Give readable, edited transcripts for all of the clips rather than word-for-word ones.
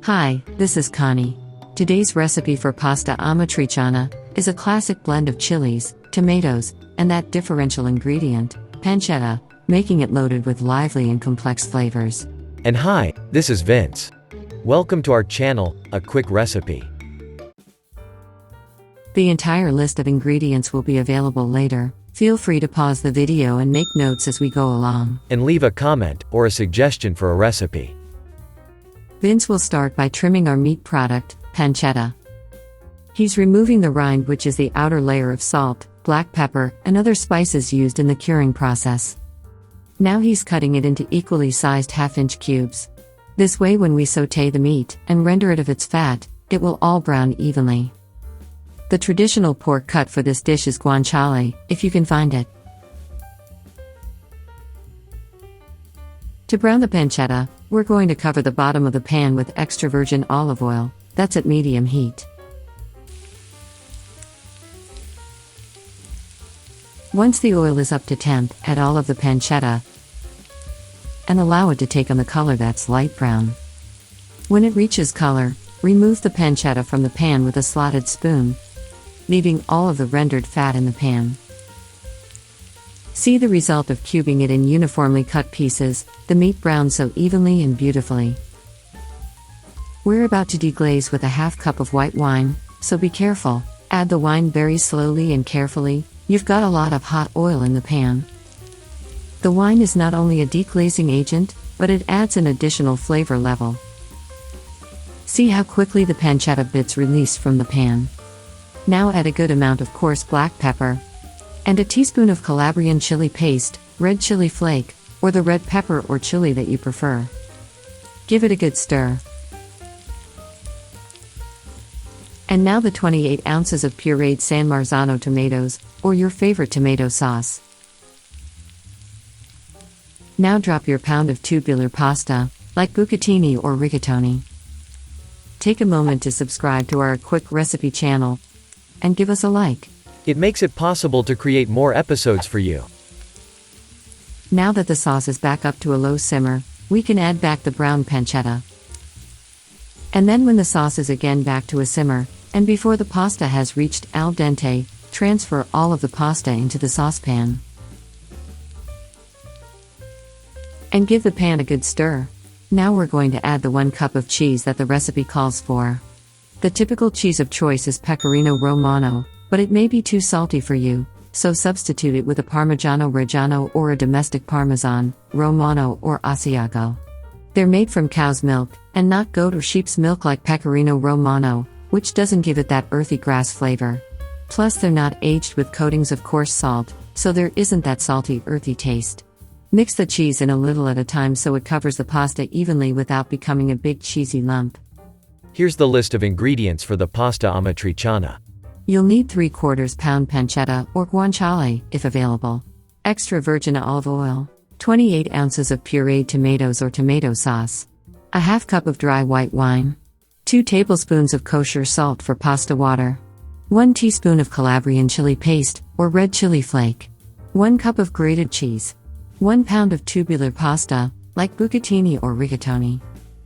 Hi, this is Connie. Today's recipe for pasta amatriciana is a classic blend of chilies, tomatoes, and that differential ingredient, pancetta, making it loaded with lively and complex flavors. And hi, this is Vince. Welcome to our channel, A Quick Recipe. The entire list of ingredients will be available later. Feel free to pause the video and make notes as we go along. And leave a comment or a suggestion for a recipe. Vince will start by trimming our meat product, pancetta. He's removing the rind, which is the outer layer of salt, black pepper, and other spices used in the curing process. Now he's cutting it into equally sized half-inch cubes. This way, when we sauté the meat and render it of its fat, it will all brown evenly. The traditional pork cut for this dish is guanciale, if you can find it. To brown the pancetta, we're going to cover the bottom of the pan with extra virgin olive oil, that's at medium heat. Once the oil is up to temp, add all of the pancetta and allow it to take on the color that's light brown. When it reaches color, remove the pancetta from the pan with a slotted spoon, leaving all of the rendered fat in the pan. See the result of cubing it in uniformly cut pieces, the meat browns so evenly and beautifully. We're about to deglaze with a half cup of white wine, so be careful, add the wine very slowly and carefully, you've got a lot of hot oil in the pan. The wine is not only a deglazing agent, but it adds an additional flavor level. See how quickly the pancetta bits release from the pan. Now add a good amount of coarse black pepper, and a teaspoon of Calabrian chili paste, red chili flake, or the red pepper or chili that you prefer. Give it a good stir. And now the 28 ounces of pureed San Marzano tomatoes, or your favorite tomato sauce. Now drop your pound of tubular pasta, like bucatini or rigatoni. Take a moment to subscribe to our Quick Recipe channel, and give us a like. It makes it possible to create more episodes for you. Now that the sauce is back up to a low simmer, we can add back the brown pancetta. And then when the sauce is again back to a simmer, and before the pasta has reached al dente, transfer all of the pasta into the saucepan. And give the pan a good stir. Now we're going to add the 1 cup of cheese that the recipe calls for. The typical cheese of choice is Pecorino Romano, but it may be too salty for you, so substitute it with a Parmigiano Reggiano or a domestic Parmesan, Romano or Asiago. They're made from cow's milk, and not goat or sheep's milk like Pecorino Romano, which doesn't give it that earthy grass flavor. Plus they're not aged with coatings of coarse salt, so there isn't that salty earthy taste. Mix the cheese in a little at a time so it covers the pasta evenly without becoming a big cheesy lump. Here's the list of ingredients for the pasta amatriciana. You'll need 3/4 pound pancetta or guanciale, if available. Extra virgin olive oil. 28 ounces of pureed tomatoes or tomato sauce. A half cup of dry white wine. 2 tablespoons of kosher salt for pasta water. 1 teaspoon of Calabrian chili paste, or red chili flake. 1 cup of grated cheese. 1 pound of tubular pasta, like bucatini or rigatoni.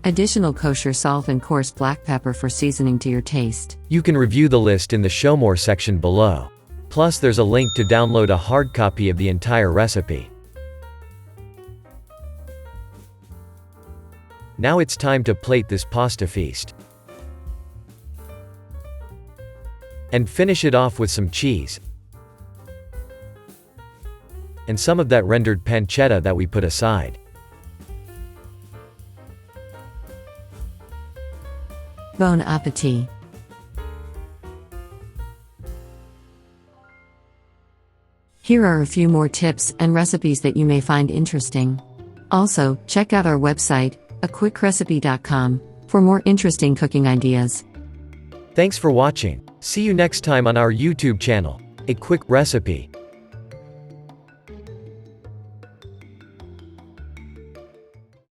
Additional kosher salt and coarse black pepper for seasoning to your taste. You can review the list in the Show More section below. Plus there's a link to download a hard copy of the entire recipe. Now it's time to plate this pasta feast. And finish it off with some cheese. And some of that rendered pancetta that we put aside. Bon appetit! Here are a few more tips and recipes that you may find interesting. Also, check out our website, aquickrecipe.com, for more interesting cooking ideas. Thanks for watching. See you next time on our YouTube channel, A Quick Recipe.